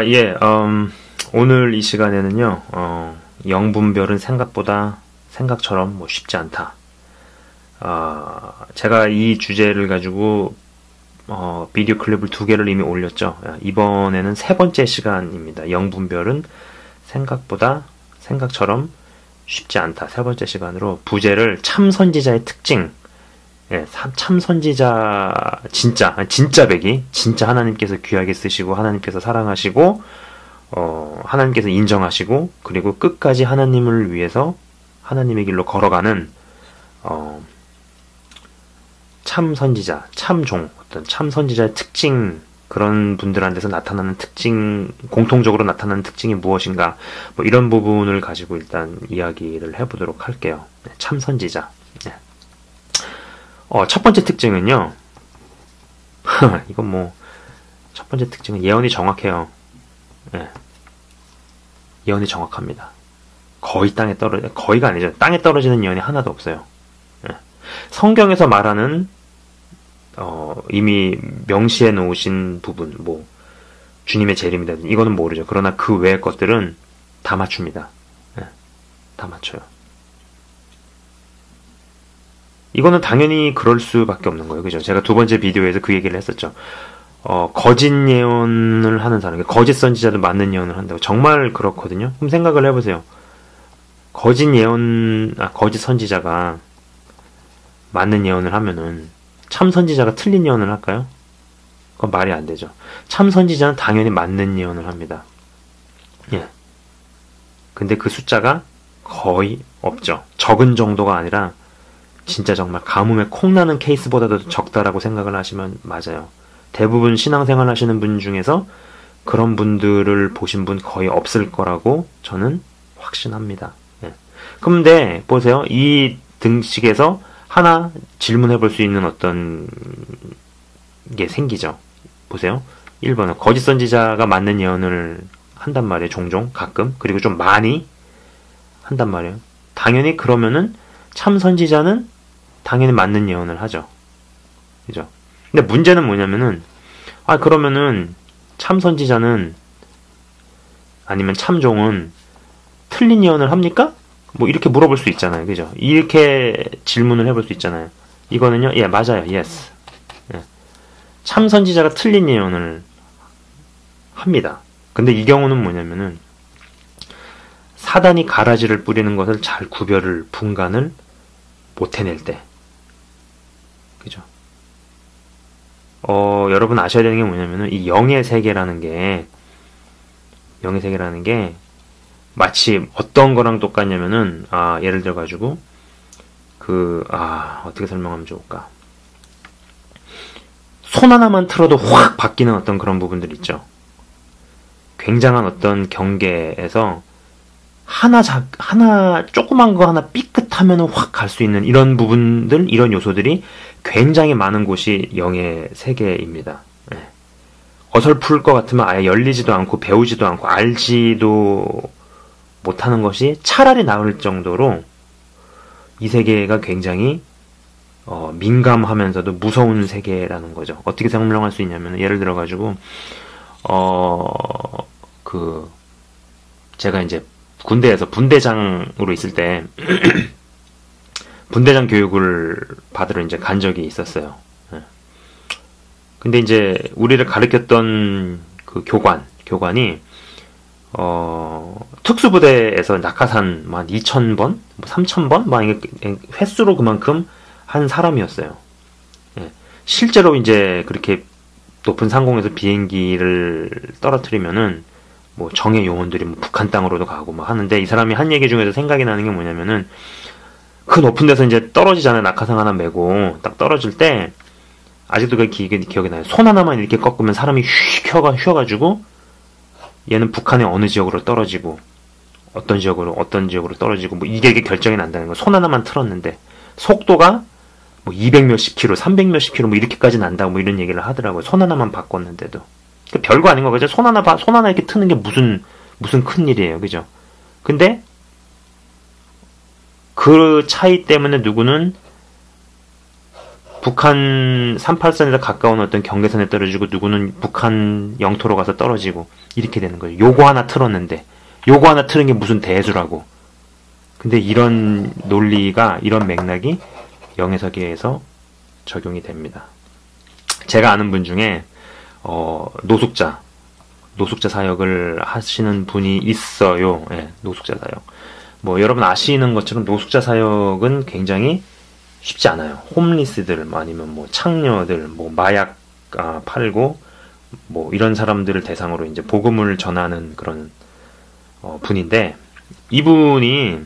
예, 오늘 이 시간에는요, 영분별은 생각보다 생각처럼 뭐 쉽지 않다. 제가 이 주제를 가지고, 비디오 클립을 2개를 이미 올렸죠. 이번에는 3번째 시간입니다. 영분별은 생각보다 생각처럼 쉽지 않다. 3번째 시간으로 부제를 참선지자의 특징, 참선지자, 진짜 백이, 진짜 하나님께서 귀하게 쓰시고, 하나님께서 사랑하시고, 하나님께서 인정하시고, 그리고 끝까지 하나님을 위해서 하나님의 길로 걸어가는, 참선지자, 참종, 어떤 참선지자의 특징, 그런 분들한테서 나타나는 특징, 공통적으로 나타나는 특징이 무엇인가, 뭐 이런 부분을 가지고 일단 이야기를 해보도록 할게요. 참선지자. 첫 번째 특징은요, 이건 뭐, 첫 번째 특징은 예언이 정확해요. 예언이 정확합니다. 거의가 아니죠. 땅에 떨어지는 예언이 하나도 없어요. 성경에서 말하는, 이미 명시해 놓으신 부분, 뭐, 주님의 재림이라든지, 이거는 모르죠. 그러나 그 외의 것들은 다 맞춥니다. 다 맞춰요. 이거는 당연히 그럴 수밖에 없는 거예요. 그죠? 제가 2번째 비디오에서 그 얘기를 했었죠. 거짓 예언을 하는 사람, 거짓 선지자도 맞는 예언을 한다고. 정말 그렇거든요. 그럼 생각을 해보세요. 거짓 선지자가 맞는 예언을 하면은, 참 선지자가 틀린 예언을 할까요? 그건 말이 안 되죠. 참 선지자는 당연히 맞는 예언을 합니다. 근데 그 숫자가 거의 없죠. 적은 정도가 아니라, 진짜 정말 가뭄에 콩나는 케이스보다도 적다라고 생각을 하시면 맞아요. 대부분 신앙생활 하시는 분 중에서 그런 분들을 보신 분 거의 없을 거라고 저는 확신합니다. 그런데 보세요. 이 등식에서 하나 질문해 볼 수 있는 어떤 게 생기죠. 보세요. 1번은 거짓 선지자가 맞는 예언을 한단 말이에요. 종종, 가끔. 그리고 좀 많이 한단 말이에요. 당연히 그러면은 참 선지자는 당연히 맞는 예언을 하죠. 그죠? 근데 문제는 뭐냐면은, 그러면은, 참 선지자는, 아니면 참종은, 틀린 예언을 합니까? 뭐, 이렇게 물어볼 수 있잖아요. 그죠? 이렇게 질문을 해볼 수 있잖아요. 이거는요, 맞아요. yes. 참 선지자가 틀린 예언을 합니다. 근데 이 경우는 뭐냐면은, 사단이 가라지를 뿌리는 것을 잘 분간을 못 해낼 때. 그죠? 여러분 아셔야 되는 게 뭐냐면은, 이 영의 세계라는 게, 마치 어떤 거랑 똑같냐면은, 예를 들어가지고, 어떻게 설명하면 좋을까? 손 하나만 틀어도 확 바뀌는 어떤 그런 부분들 있죠. 굉장한 어떤 경계에서, 조그만 거 하나 삐끗하면 확 갈 수 있는 이런 부분들, 이런 요소들이 굉장히 많은 곳이 영의 세계입니다. 어설플 것 같으면 아예 열리지도 않고, 배우지도 않고, 알지도 못하는 것이 차라리 나을 정도로 이 세계가 굉장히, 민감하면서도 무서운 세계라는 거죠. 어떻게 설명할 수 있냐면, 예를 들어가지고, 제가 이제 군대에서 분대장으로 있을 때 분대장 교육을 받으러 이제 간 적이 있었어요. 근데 이제 우리를 가르쳤던 그 교관이 특수부대에서 낙하산 한 2,000번, 3,000번, 횟수로 그만큼 한 사람이었어요. 실제로 이제 그렇게 높은 상공에서 비행기를 떨어뜨리면은 뭐 정예 요원들이 뭐 북한 땅으로도 가고 뭐 하는데, 이 사람이 한 얘기 중에서 생각이 나는 게 뭐냐면은, 그 높은 데서 이제 떨어지잖아요. 낙하산 하나 메고 딱 떨어질 때 아직도 그 기억이 나요. 손 하나만 이렇게 꺾으면 사람이 휘어가지고 얘는 북한의 어느 지역으로 떨어지고 어떤 지역으로 떨어지고 뭐 이게 결정이 난다는 거. 손 하나만 틀었는데 속도가 뭐 200 몇십 킬로, 300 몇십 킬로 뭐 이렇게까지 난다고 뭐 이런 얘기를 하더라고요. 손 하나만 바꿨는데도. 별거 아닌 거 그죠? 손 하나 이렇게 트는 게 무슨 큰 일이에요. 그죠? 근데 그 차이 때문에 누구는 북한 38선에서 가까운 어떤 경계선에 떨어지고 누구는 북한 영토로 가서 떨어지고 이렇게 되는 거예요. 요거 하나 틀었는데 요거 하나 틀은 게 무슨 대수라고. 근데 이런 논리가 이런 맥락이 영해석에서 적용이 됩니다. 제가 아는 분 중에 노숙자 사역을 하시는 분이 있어요. 예, 노숙자 사역. 뭐 여러분 아시는 것처럼 노숙자 사역은 굉장히 쉽지 않아요. 홈리스들 아니면 뭐 창녀들 뭐 마약 팔고 뭐 이런 사람들을 대상으로 이제 복음을 전하는 그런 분인데 이분이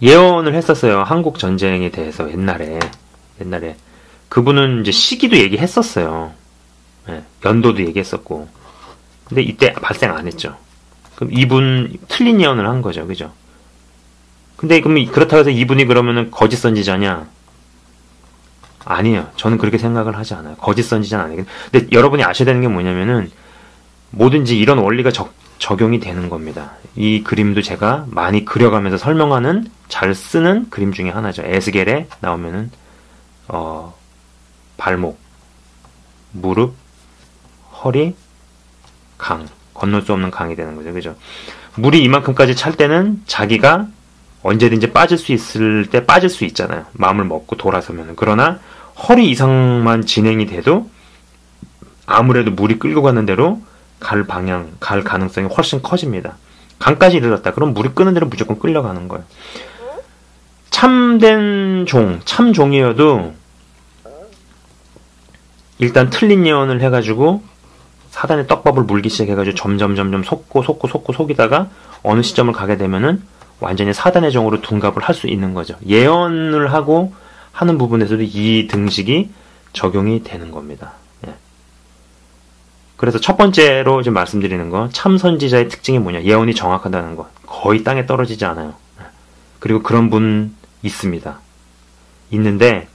예언을 했었어요. 한국 전쟁에 대해서 옛날에 그분은 이제 시기도 얘기했었어요. 예, 연도도 얘기했었고. 근데 이때 발생 안 했죠. 그럼 이분 틀린 예언을 한 거죠. 그죠? 근데 그럼 그렇다고 해서 이분이 그러면은 거짓 선지자냐? 아니에요. 저는 그렇게 생각을 하지 않아요. 거짓 선지자는 아니에요. 근데 여러분이 아셔야 되는 게 뭐냐면은 뭐든지 이런 원리가 적용이 되는 겁니다. 이 그림도 제가 많이 그려가면서 설명하는 잘 쓰는 그림 중에 하나죠. 에스겔에 나오면은 발목, 무릎, 허리, 강, 건널 수 없는 강이 되는 거죠. 그죠? 물이 이만큼까지 찰 때는 자기가 언제든지 빠질 수 있을 때 빠질 수 있잖아요. 마음을 먹고 돌아서면. 그러나 허리 이상만 진행이 돼도 아무래도 물이 끌고 가는 대로 갈 가능성이 훨씬 커집니다. 강까지 이르렀다. 그럼 물이 끄는 대로 무조건 끌려가는 거예요. 참된 참종이어도 일단 틀린 예언을 해가지고 사단의 떡밥을 물기 시작해가지고 점점 속이다가 어느 시점을 가게 되면은 완전히 사단의 종으로 둔갑을 할 수 있는 거죠. 예언을 하고 하는 부분에서도 이 등식이 적용이 되는 겁니다. 예. 그래서 첫 번째로 지금 말씀드리는 거 참선지자의 특징이 뭐냐? 예언이 정확하다는 거. 거의 땅에 떨어지지 않아요. 예. 그리고 그런 분 있습니다. 있는데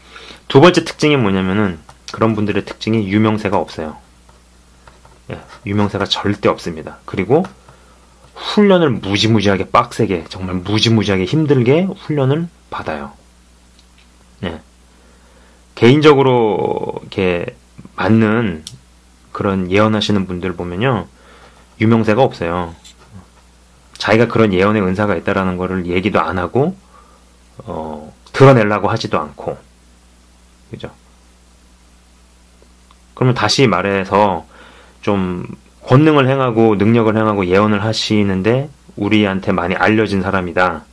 두 번째 특징이 뭐냐면은 그런 분들의 특징이 유명세가 없어요. 예. 유명세가 절대 없습니다. 그리고 훈련을 무지무지하게 빡세게 정말 무지무지하게 힘들게 훈련을 받아요. 네. 개인적으로 이렇게 맞는 그런 예언하시는 분들 보면요 유명세가 없어요. 자기가 그런 예언의 은사가 있다라는 거를 얘기도 안 하고 드러내려고 하지도 않고 그죠? 그러면 다시 말해서 좀 권능을 행하고 능력을 행하고 예언을 하시는데 우리한테 많이 알려진 사람이다.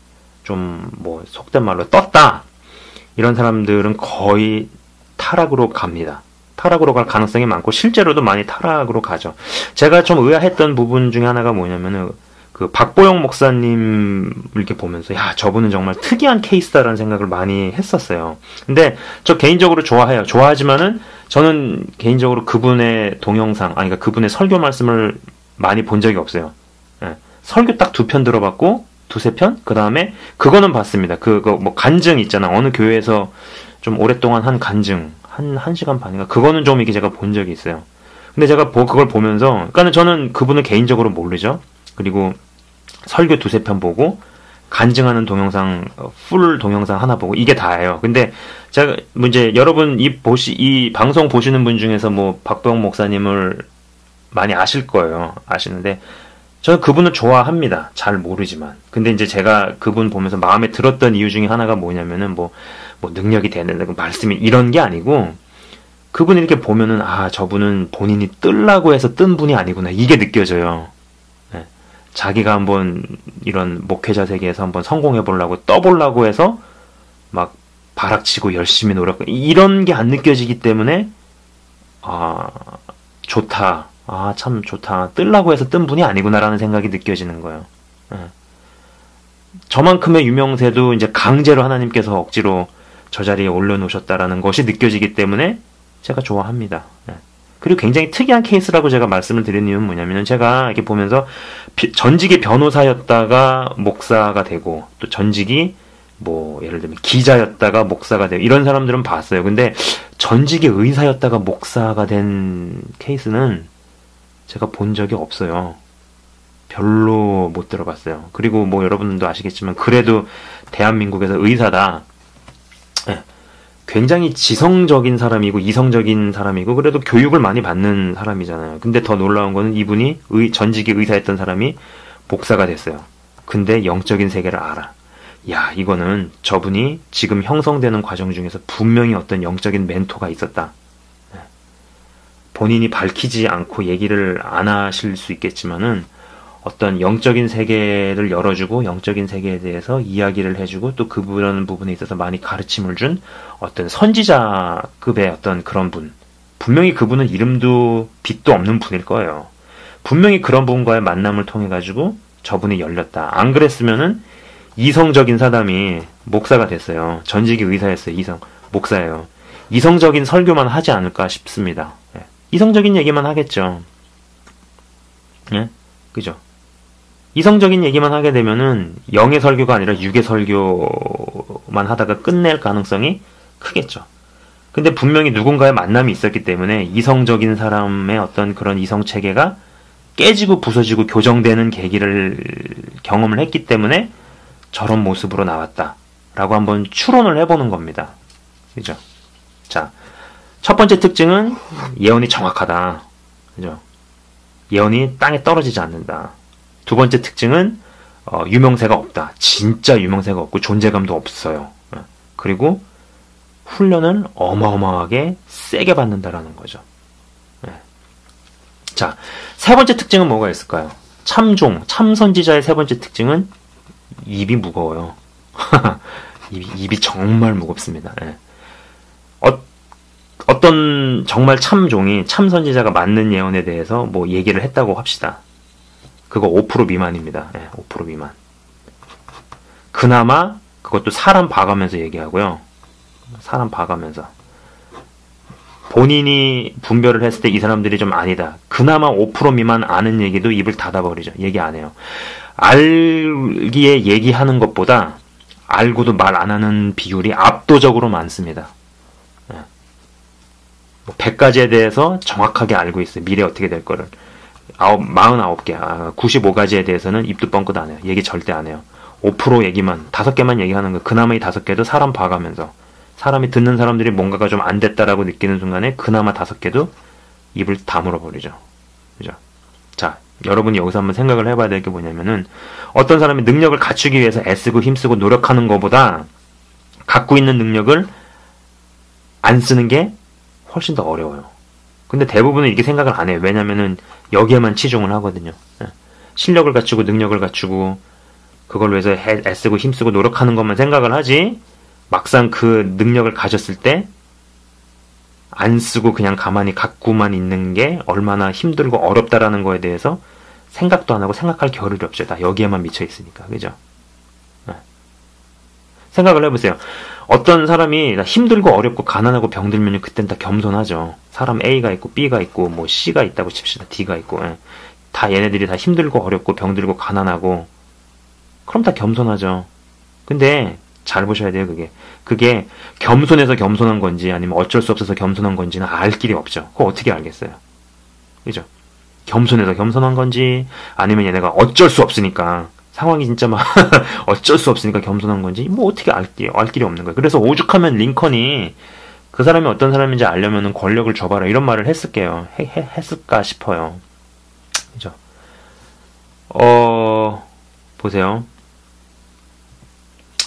좀 뭐 속된 말로 떴다. 이런 사람들은 거의 타락으로 갑니다. 타락으로 갈 가능성이 많고 실제로도 많이 타락으로 가죠. 제가 좀 의아했던 부분 중에 하나가 뭐냐면은 그 박보영 목사님 이렇게 보면서 야 저분은 정말 특이한 케이스다라는 생각을 많이 했었어요. 근데 저 개인적으로 좋아해요. 좋아하지만은 저는 개인적으로 그분의 동영상 그러니까 그분의 설교 말씀을 많이 본 적이 없어요. 예. 설교 딱 2편 들어봤고 2-3편 그 다음에 그거는 봤습니다. 그거 뭐 간증 있잖아. 어느 교회에서 좀 오랫동안 한 간증 한 시간 반인가 그거는 좀 이렇게 제가 본 적이 있어요. 근데 제가 그걸 보면서 그러니까 저는 그분을 개인적으로 모르죠. 그리고 설교 2-3편 보고 간증하는 동영상 풀 동영상 하나 보고 이게 다예요. 근데 제가 이제 여러분 이 방송 보시는 분 중에서 뭐 박보영 목사님을 많이 아실 거예요. 아시는데 저는 그분을 좋아합니다. 잘 모르지만. 근데 이제 제가 그분 보면서 마음에 들었던 이유 중에 하나가 뭐냐면은 뭐 능력이 되는 말씀이 이런 게 아니고 그분이 이렇게 보면은 저분은 본인이 뜨려고 해서 뜬 분이 아니구나. 이게 느껴져요. 네. 자기가 한번 이런 목회자 세계에서 한번 성공해 보려고 떠보려고 해서 막 바락치고 열심히 노력 이런 게 안 느껴지기 때문에 좋다. 참 좋다. 뜨려고 해서 뜬 분이 아니구나라는 생각이 느껴지는 거예요. 예. 저만큼의 유명세도 이제 강제로 하나님께서 억지로 저 자리에 올려놓으셨다라는 것이 느껴지기 때문에 제가 좋아합니다. 예. 그리고 굉장히 특이한 케이스라고 제가 말씀을 드리는 이유는 뭐냐면 제가 이렇게 보면서 전직이 변호사였다가 목사가 되고 또 전직이 뭐 예를 들면 기자였다가 목사가 되고 이런 사람들은 봤어요. 근데 전직이 의사였다가 목사가 된 케이스는 제가 본 적이 없어요. 별로 못 들어봤어요. 그리고 뭐 여러분들도 아시겠지만 그래도 대한민국에서 의사다. 네. 굉장히 지성적인 사람이고 이성적인 사람이고 그래도 교육을 많이 받는 사람이잖아요. 근데 더 놀라운 거는 이분이 전직의 의사였던 사람이 목사가 됐어요. 근데 영적인 세계를 알아. 야, 이거는 저분이 지금 형성되는 과정 중에서 분명히 어떤 영적인 멘토가 있었다. 본인이 밝히지 않고 얘기를 안 하실 수 있겠지만은 어떤 영적인 세계를 열어주고 영적인 세계에 대해서 이야기를 해주고 또 그런 부분에 있어서 많이 가르침을 준 어떤 선지자급의 어떤 그런 분. 분명히 그분은 이름도 빛도 없는 분일 거예요. 분명히 그런 분과의 만남을 통해 가지고 저분이 열렸다. 안 그랬으면은 이성적인 사람이 목사가 됐어요. 전직의 의사였어요. 목사예요. 이성적인 설교만 하지 않을까 싶습니다. 예. 이성적인 얘기만 하겠죠. 예? 그죠? 이성적인 얘기만 하게 되면은 영의 설교가 아니라 육의 설교만 하다가 끝낼 가능성이 크겠죠. 근데 분명히 누군가의 만남이 있었기 때문에 이성적인 사람의 어떤 그런 이성 체계가 깨지고 부서지고 교정되는 계기를 경험을 했기 때문에 저런 모습으로 나왔다라고 한번 추론을 해보는 겁니다. 그죠? 자, 첫 번째 특징은 예언이 정확하다. 그죠? 예언이 땅에 떨어지지 않는다. 두 번째 특징은 유명세가 없다. 진짜 유명세가 없고 존재감도 없어요. 그리고 훈련을 어마어마하게 세게 받는다라는 거죠. 자, 세 번째 특징은 뭐가 있을까요? 참선지자의 세 번째 특징은 입이 무거워요. 입이 정말 무겁습니다. 어떤 정말 참종이 참선지자가 맞는 예언에 대해서 뭐 얘기를 했다고 합시다. 그거 5% 미만입니다. 5% 미만. 그나마 그것도 사람 봐가면서 얘기하고요. 사람 봐가면서. 본인이 분별을 했을 때 이 사람들이 좀 아니다. 그나마 5% 미만 아는 얘기도 입을 닫아버리죠. 얘기 안 해요. 알기에 얘기하는 것보다 알고도 말 안 하는 비율이 압도적으로 많습니다. 100가지에 대해서 정확하게 알고 있어요. 미래 어떻게 될 거를. 49개, 95가지에 대해서는 입도 뻥끗 안 해요. 얘기 절대 안 해요. 5% 얘기만, 5개만 얘기하는 거. 그나마 이 5개도 사람 봐가면서. 사람이 듣는 사람들이 뭔가가 좀 안 됐다라고 느끼는 순간에 그나마 5개도 입을 다물어 버리죠. 그죠? 자, 여러분이 여기서 한번 생각을 해봐야 될 게 뭐냐면은 어떤 사람이 능력을 갖추기 위해서 애쓰고 힘쓰고 노력하는 것보다 갖고 있는 능력을 안 쓰는 게 훨씬 더 어려워요. 근데 대부분은 이렇게 생각을 안 해요. 왜냐면은 여기에만 치중을 하거든요. 실력을 갖추고 능력을 갖추고 그걸 위해서 애쓰고 힘쓰고 노력하는 것만 생각을 하지 막상 그 능력을 가졌을 때 안 쓰고 그냥 가만히 갖고만 있는 게 얼마나 힘들고 어렵다라는 거에 대해서 생각도 안 하고 생각할 겨를이 없죠. 다 여기에만 미쳐 있으니까. 그죠? 생각을 해보세요. 어떤 사람이 힘들고 어렵고 가난하고 병들면 그땐 다 겸손하죠. 사람 A가 있고 B가 있고 뭐 C가 있다고 칩시다. D가 있고 다 얘네들이 다 힘들고 어렵고 병들고 가난하고 그럼 다 겸손하죠. 근데 잘 보셔야 돼요. 그게 겸손해서 겸손한 건지 아니면 어쩔 수 없어서 겸손한 건지는 알 길이 없죠. 그거 어떻게 알겠어요? 그죠? 겸손해서 겸손한 건지 아니면 얘네가 어쩔 수 없으니까 상황이 진짜 막 어쩔 수 없으니까 겸손한 건지 뭐 어떻게 알 길이 없는 거예요. 그래서 오죽하면 링컨이 그 사람이 어떤 사람인지 알려면은 권력을 줘봐라 이런 말을 했을까 싶어요. 그죠? 보세요.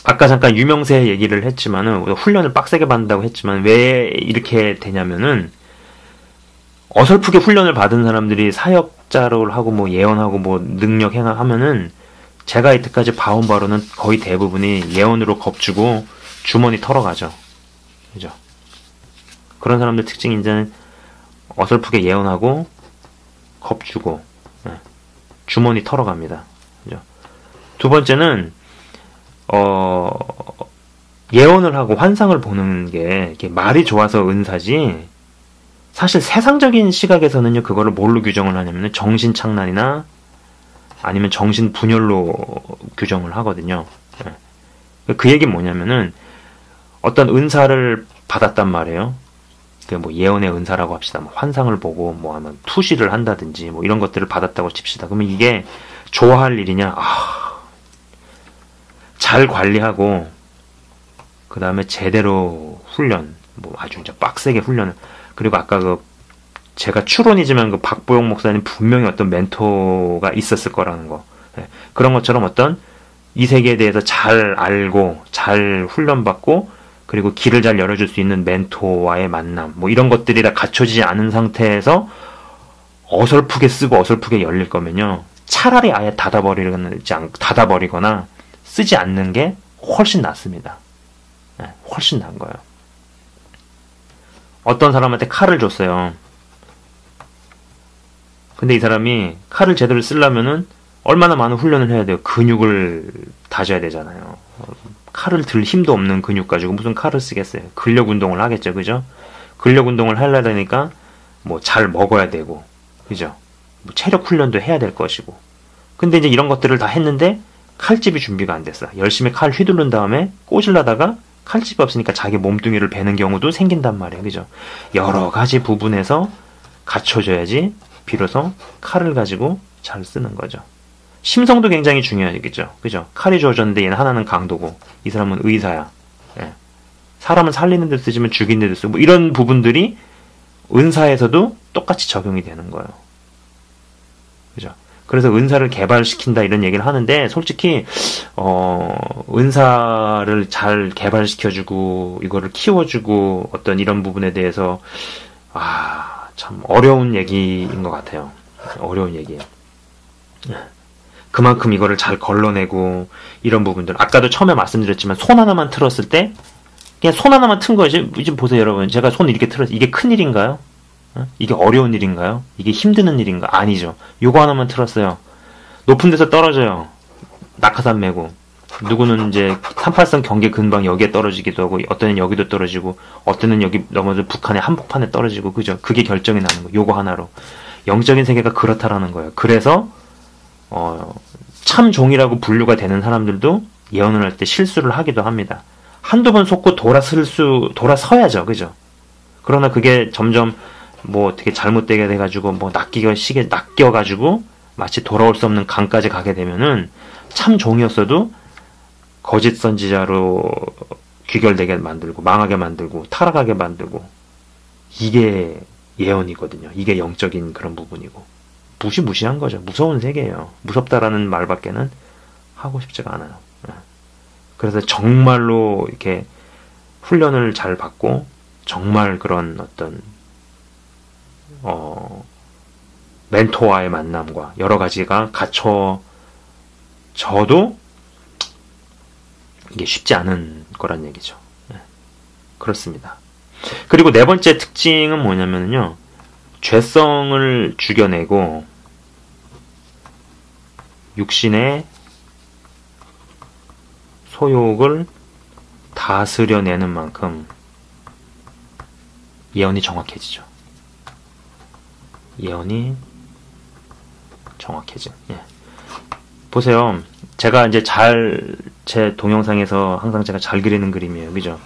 아까 잠깐 유명세 얘기를 했지만은 훈련을 빡세게 받는다고 했지만 왜 이렇게 되냐면은 어설프게 훈련을 받은 사람들이 사역자를 하고 뭐 예언하고 뭐 능력 행하면은 제가 이때까지 봐온 바로는 거의 대부분이 예언으로 겁주고 주머니 털어가죠. 그죠? 그런 사람들 특징이 이제는 어설프게 예언하고 겁주고 주머니 털어갑니다. 그죠? 두 번째는 예언을 하고 환상을 보는 게 이렇게 말이 좋아서 은사지 사실 세상적인 시각에서는요 그거를 뭘로 규정을 하냐면 정신착란이나 아니면 정신분열로 규정을 하거든요. 그 얘기는 뭐냐면은 어떤 은사를 받았단 말이에요. 뭐 예언의 은사라고 합시다. 뭐 환상을 보고 뭐 하면 투시를 한다든지 뭐 이런 것들을 받았다고 칩시다. 그러면 이게 좋아할 일이냐? 잘 관리하고 그 다음에 제대로 훈련, 뭐 아주 진짜 빡세게 훈련을. 그리고 아까 제가 추론이지만 박보영 목사님 분명히 어떤 멘토가 있었을 거라는 거. 예, 그런 것처럼 어떤 이 세계에 대해서 잘 알고 잘 훈련받고 그리고 길을 잘 열어줄 수 있는 멘토와의 만남, 뭐 이런 것들이 다 갖춰지지 않은 상태에서 어설프게 쓰고 어설프게 열릴 거면요, 차라리 아예 닫아버리거나 쓰지 않는 게 훨씬 낫습니다. 네, 훨씬 나은 거예요. 어떤 사람한테 칼을 줬어요. 근데 이 사람이 칼을 제대로 쓰려면은 얼마나 많은 훈련을 해야 돼요. 근육을 다져야 되잖아요. 칼을 들 힘도 없는 근육 가지고 무슨 칼을 쓰겠어요. 근력 운동을 하겠죠. 그죠? 근력 운동을 하려니까 뭐 잘 먹어야 되고, 그죠? 뭐 체력 훈련도 해야 될 것이고. 근데 이제 이런 것들을 다 했는데 칼집이 준비가 안 됐어. 열심히 칼 휘두른 다음에 꽂으려다가 칼집이 없으니까 자기 몸뚱이를 베는 경우도 생긴단 말이에요. 그죠? 여러 가지 부분에서 갖춰져야지 비로소 칼을 가지고 잘 쓰는 거죠. 심성도 굉장히 중요하겠죠. 그죠? 칼이 주어졌는데 얘는 하나는 강도고, 이 사람은 의사야. 예. 사람을 살리는 데 쓰지만 죽이는 데 쓰고, 뭐 이런 부분들이 은사에서도 똑같이 적용이 되는 거예요. 그죠? 그래서 은사를 개발시킨다 이런 얘기를 하는데, 솔직히 은사를 잘 개발시켜주고 이거를 키워주고 어떤 이런 부분에 대해서 참 어려운 얘기인 것 같아요. 어려운 얘기예요. 그만큼 이거를 잘 걸러내고 이런 부분들, 아까도 처음에 말씀드렸지만 손 하나만 틀었을 때 그냥 손 하나만 튼 거지. 지금 보세요 여러분, 제가 손 이렇게 틀었어요. 이게 큰 일인가요? 이게 어려운 일인가요? 이게 힘드는 일인가? 아니죠. 요거 하나만 틀었어요. 높은 데서 떨어져요. 낙하산 메고. 누구는 이제 38선 경계 근방 여기에 떨어지기도 하고, 어떤 애는 여기도 떨어지고, 어떤 애는 여기 넘어서 북한의 한복판에 떨어지고, 그죠? 그게 결정이 나는 거. 요거 하나로. 영적인 세계가 그렇다라는 거예요. 그래서 참종이라고 분류가 되는 사람들도 예언을 할 때 실수를 하기도 합니다. 한두 번 속고 돌아서야죠. 그죠? 그러나 그게 점점 뭐 되게 잘못되게 돼가지고 뭐 낚여가지고 마치 돌아올 수 없는 강까지 가게 되면은 참종이었어도 거짓 선지자로 귀결되게 만들고 망하게 만들고 타락하게 만들고, 이게 예언이거든요. 이게 영적인 그런 부분이고, 무시무시한 거죠. 무서운 세계예요. 무섭다라는 말밖에는 하고 싶지가 않아요. 그래서 정말로 이렇게 훈련을 잘 받고 정말 그런 어떤 멘토와의 만남과 여러 가지가 갖춰져도 이게 쉽지 않은 거란 얘기죠. 그렇습니다. 그리고 네 번째 특징은 뭐냐면요, 죄성을 죽여내고 육신의 소욕을 다스려내는 만큼 예언이 정확해지죠. 예언이 정확해져. 예. 보세요. 제가 이제 제 동영상에서 항상 제가 잘 그리는 그림이에요. 그죠?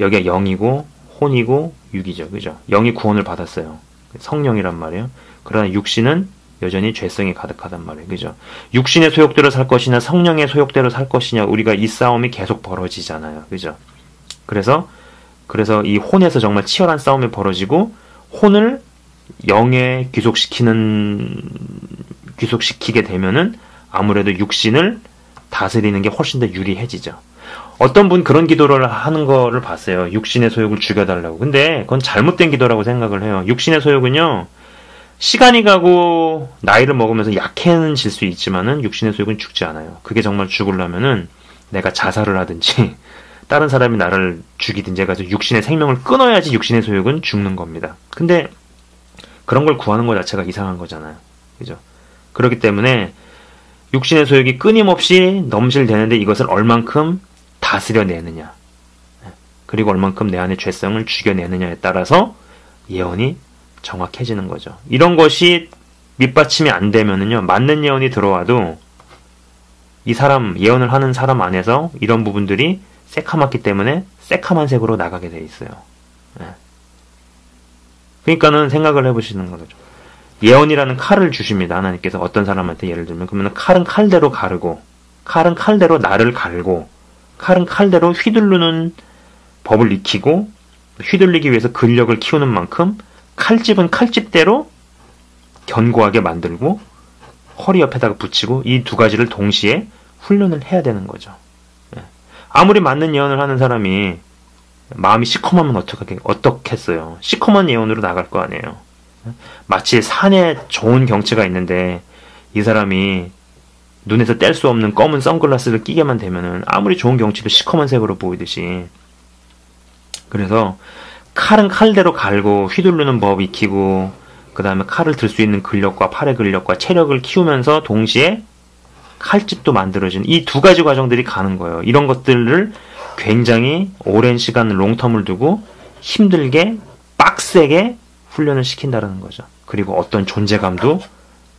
여기가 영이고 혼이고 육이죠. 그죠? 영이 구원을 받았어요. 성령이란 말이에요. 그러나 육신은 여전히 죄성이 가득하단 말이에요. 그죠? 육신의 소욕대로 살 것이냐 성령의 소욕대로 살 것이냐, 우리가 이 싸움이 계속 벌어지잖아요. 그죠? 그래서 이 혼에서 정말 치열한 싸움이 벌어지고, 혼을 영에 귀속시키게 되면은 아무래도 육신을 다스리는 게 훨씬 더 유리해지죠. 어떤 분 그런 기도를 하는 거를 봤어요. 육신의 소욕을 죽여달라고. 근데 그건 잘못된 기도라고 생각을 해요. 육신의 소욕은요, 시간이 가고 나이를 먹으면서 약해질 수 있지만은 육신의 소욕은 죽지 않아요. 그게 정말 죽으려면은 내가 자살을 하든지 다른 사람이 나를 죽이든지 해가지고 육신의 생명을 끊어야지 육신의 소욕은 죽는 겁니다. 근데 그런 걸 구하는 것 자체가 이상한 거잖아요. 그죠? 그렇기 때문에 육신의 소욕이 끊임없이 넘실대는데 이것을 얼만큼 다스려내느냐, 그리고 얼만큼 내 안의 죄성을 죽여내느냐에 따라서 예언이 정확해지는 거죠. 이런 것이 밑받침이 안 되면은요, 맞는 예언이 들어와도 이 사람, 예언을 하는 사람 안에서 이런 부분들이 새카맣기 때문에 새카만 색으로 나가게 돼 있어요. 그러니까는 생각을 해보시는 거죠. 예언이라는 칼을 주십니다. 하나님께서 어떤 사람한테. 예를 들면 그러면 칼은 칼대로 가르고, 칼은 칼대로 나를 갈고, 칼은 칼대로 휘두르는 법을 익히고, 휘둘리기 위해서 근력을 키우는 만큼 칼집은 칼집대로 견고하게 만들고 허리 옆에다가 붙이고 이 두 가지를 동시에 훈련을 해야 되는 거죠. 아무리 맞는 예언을 하는 사람이 마음이 시커먼면 어떻겠어요? 시커먼 예언으로 나갈 거 아니에요. 마치 산에 좋은 경치가 있는데 이 사람이 눈에서 뗄 수 없는 검은 선글라스를 끼게만 되면은 아무리 좋은 경치도 시커먼 색으로 보이듯이, 그래서 칼은 칼대로 갈고 휘두르는 법 익히고 그 다음에 칼을 들 수 있는 근력과 팔의 근력과 체력을 키우면서 동시에 칼집도 만들어지는 이 두 가지 과정들이 가는 거예요. 이런 것들을 굉장히 오랜 시간 롱텀을 두고 힘들게 빡세게 훈련을 시킨다는 거죠. 그리고 어떤 존재감도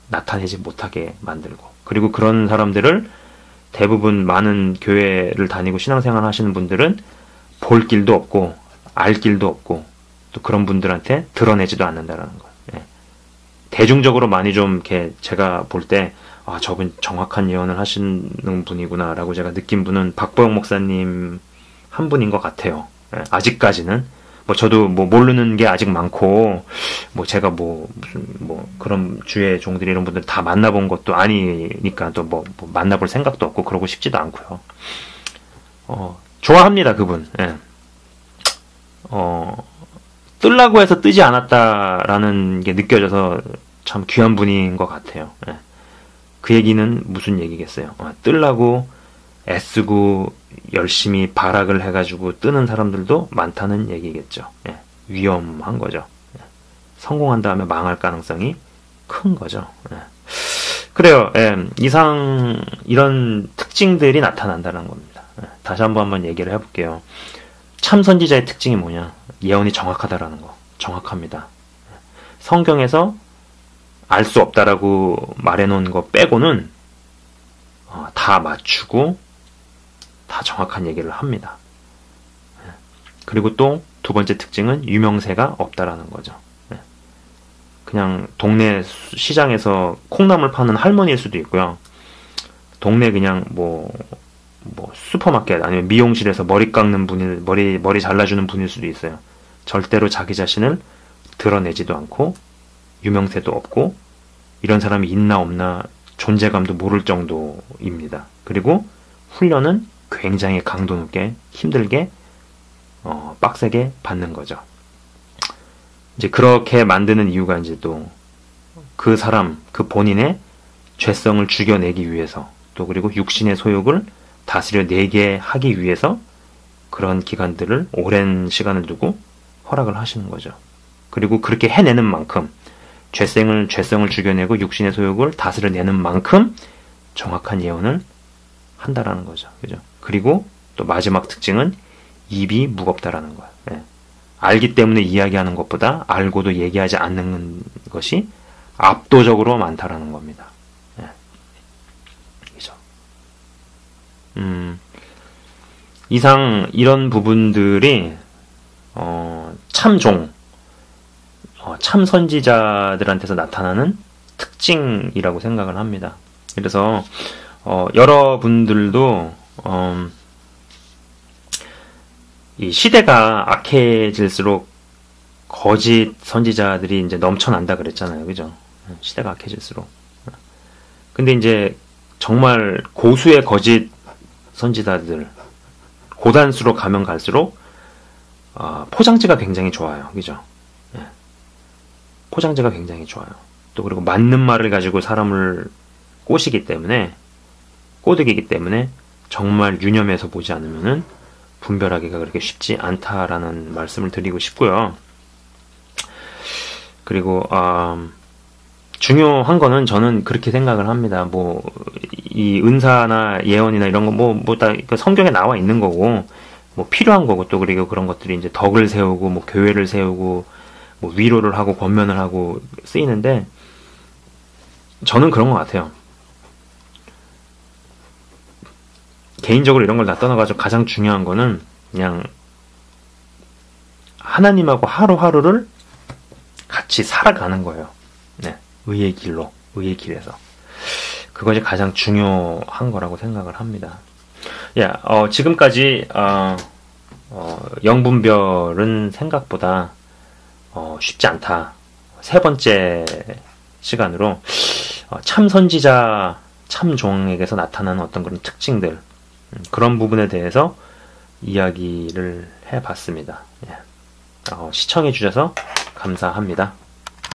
나타내지 못하게 만들고, 그리고 그런 사람들을 대부분 많은 교회를 다니고 신앙생활 하시는 분들은 볼 길도 없고 알 길도 없고 또 그런 분들한테 드러내지도 않는다라는 거예요. 예. 대중적으로 많이 좀 이렇게 제가 볼 때 저분 정확한 예언을 하시는 분이구나라고 제가 느낀 분은 박보영 목사님 한 분인 것 같아요. 예. 아직까지는 저도 모르는 게 아직 많고 제가 무슨 그런 주의 종들이 이런 분들 다 만나본 것도 아니니까 또 만나볼 생각도 없고 그러고 싶지도 않고요. 좋아합니다 그분. 예. 뜨려고 해서 뜨지 않았다라는 게 느껴져서 참 귀한 분인 것 같아요. 예. 그 얘기는 무슨 얘기겠어요? 뜨려고 애쓰고 열심히 발악을 해가지고 뜨는 사람들도 많다는 얘기겠죠. 예. 위험한 거죠. 예. 성공한 다음에 망할 가능성이 큰 거죠. 예. 그래요. 예. 이런 특징들이 나타난다는 겁니다. 예. 다시 한번 얘기를 해볼게요. 참 선지자의 특징이 뭐냐? 예언이 정확하다라는 거. 정확합니다. 성경에서 알 수 없다라고 말해놓은 거 빼고는 다 맞추고 다 정확한 얘기를 합니다. 그리고 또 두 번째 특징은 유명세가 없다라는 거죠. 그냥 동네 시장에서 콩나물 파는 할머니일 수도 있고요. 동네 그냥 슈퍼마켓 아니면 미용실에서 머리 깎는 분일, 머리 잘라주는 분일 수도 있어요. 절대로 자기 자신을 드러내지도 않고 유명세도 없고 이런 사람이 있나 없나 존재감도 모를 정도입니다. 그리고 훈련은 굉장히 강도 높게 힘들게 빡세게 받는 거죠. 이제 그렇게 만드는 이유가 이제 또 그 사람, 그 본인의 죄성을 죽여내기 위해서 또 그리고 육신의 소욕을 다스려내게 하기 위해서 그런 기간들을 오랜 시간을 두고 허락을 하시는 거죠. 그리고 그렇게 해내는 만큼 죄성을 죽여내고 육신의 소욕을 다스려내는 만큼 정확한 예언을 한다라는 거죠. 그죠? 그리고 또 마지막 특징은 입이 무겁다라는 거예요. 예. 알기 때문에 이야기하는 것보다 알고도 얘기하지 않는 것이 압도적으로 많다라는 겁니다. 예. 그죠? 이상 이런 부분들이 참종, 참 선지자들한테서 나타나는 특징이라고 생각을 합니다. 그래서 여러분들도 이 시대가 악해질수록 거짓 선지자들이 이제 넘쳐난다 그랬잖아요. 그죠? 시대가 악해질수록. 근데 이제 정말 고수의 거짓 선지자들, 고단수로 가면 갈수록 포장지가 굉장히 좋아요. 그죠? 포장지가 굉장히 좋아요. 또 그리고 맞는 말을 가지고 사람을 꼬드기기 때문에 정말 유념해서 보지 않으면은 분별하기가 그렇게 쉽지 않다라는 말씀을 드리고 싶고요. 그리고 중요한 거는 저는 그렇게 생각을 합니다. 이 은사나 예언이나 이런 거 다 성경에 나와 있는 거고 필요한 거고 또 그리고 그런 것들이 이제 덕을 세우고 교회를 세우고 위로를 하고 권면을 하고 쓰이는데 저는 그런 것 같아요. 개인적으로 이런 걸 다 떠나가지고 가장 중요한 거는 그냥 하나님하고 하루하루를 같이 살아가는 거예요. 네, 의의 길에서. 그것이 가장 중요한 거라고 생각을 합니다. 지금까지 영분별은 생각보다 쉽지 않다. 세 번째 시간으로 참선지자 참종에게서 나타나는 어떤 그런 특징들, 그런 부분에 대해서 이야기를 해봤습니다. 예. 시청해주셔서 감사합니다.